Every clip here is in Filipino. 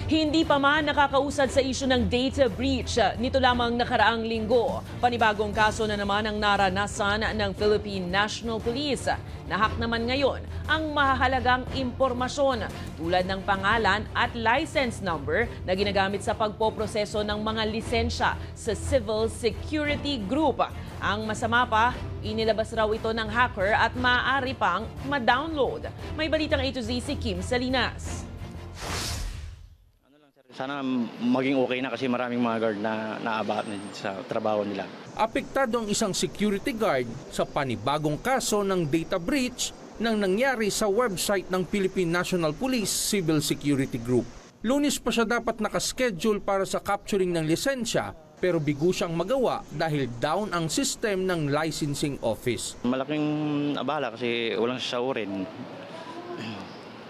Hindi pa man nakakausad sa isyu ng data breach. Nito lamang nakaraang linggo, panibagong kaso na naman ang naranasan ng Philippine National Police. Nahak naman ngayon ang mahahalagang impormasyon tulad ng pangalan at license number na ginagamit sa pagpoproseso ng mga lisensya sa Civil Security Group. Ang masama pa, inilabas raw ito ng hacker at maaari pang ma-download. May balitang A to Z si Kim Salinas. Sana maging okay na kasi maraming mga guard na naabot sa trabaho nila. Apektado ang isang security guard sa panibagong kaso ng data breach nang nangyari sa website ng Philippine National Police Civil Security Group. Lunes pa siya dapat nakaschedule para sa capturing ng lisensya pero bigo siyang magawa dahil down ang system ng licensing office. Malaking abala kasi walang sasaurin.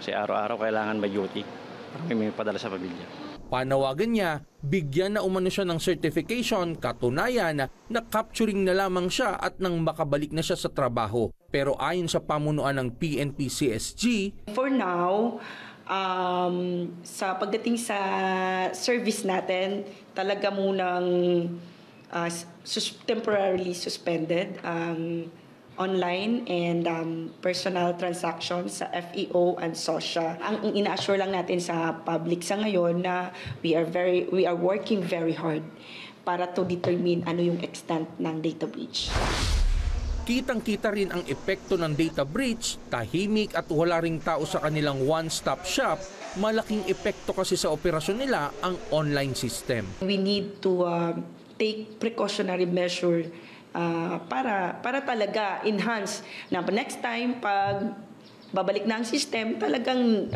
Kasi araw-araw kailangan may duty para may padala sa pamilya. Panawagan niya, bigyan na umano siya ng certification, katunayan na capturing na lamang siya at nang makabalik na siya sa trabaho. Pero ayon sa pamunuan ng PNP-CSG, for now, sa pagdating sa service natin, talaga munang temporarily suspended online and personal transactions sa FEO and SOSHA. Ang ina-assure lang natin sa public sa ngayon na we are working very hard para to determine ano yung extent ng data breach. Kitang-kita rin ang epekto ng data breach, tahimik at wala ring tao sa kanilang one-stop shop. Malaking epekto kasi sa operasyon nila ang online system. We need to take precautionary measure para talaga enhance na next time pag babalik na ang system, talagang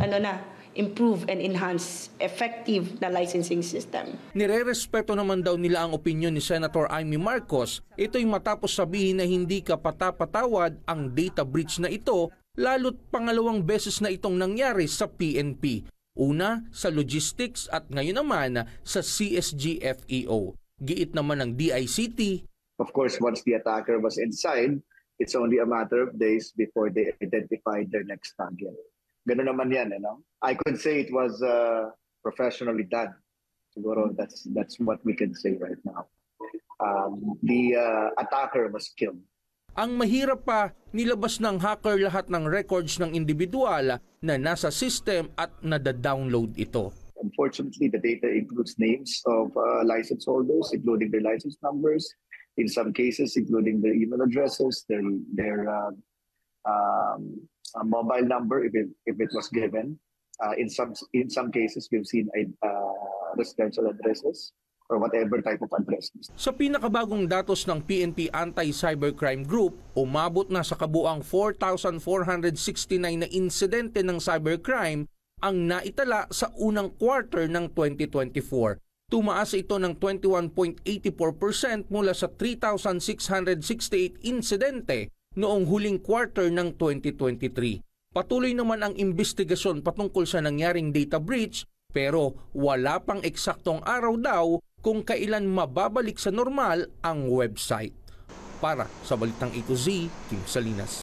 improve and enhance effective na licensing system. Nirerespeto naman daw nila ang opinyon ni Senator Amy Marcos. Ito'y matapos sabihin na hindi kapatapatawad ang data breach na ito, lalo't pangalawang beses na itong nangyari sa PNP. Una sa logistics at ngayon naman sa CSG-FEO. Giit naman ng DICT, of course, once the attacker was inside, it's only a matter of days before they identified their next target. Ganun naman yan, I could say it was professionally done. Siguro that's what we can say right now. The attacker was killed. Ang mahirap pa, nilabas ng hacker lahat ng records ng individual na nasa system at nada-download ito. Unfortunately, the data includes names of license holders, including their license numbers, in some cases, including their email addresses, their mobile number, if it was given. In some cases, we've seen residential addresses or whatever type of address. Sa pinakabagong datos ng PNP Anti-Cybercrime Group, umabot na sa kabuang 4,469 na insidente ng cybercrime ang naitala sa unang quarter ng 2024. Tumaas ito ng 21.84% mula sa 3,668 insidente noong huling quarter ng 2023. Patuloy naman ang investigasyon patungkol sa nangyaring data breach pero wala pang eksaktong araw daw kung kailan mababalik sa normal ang website. Para sa Balitang A to Z, Kim Salinas.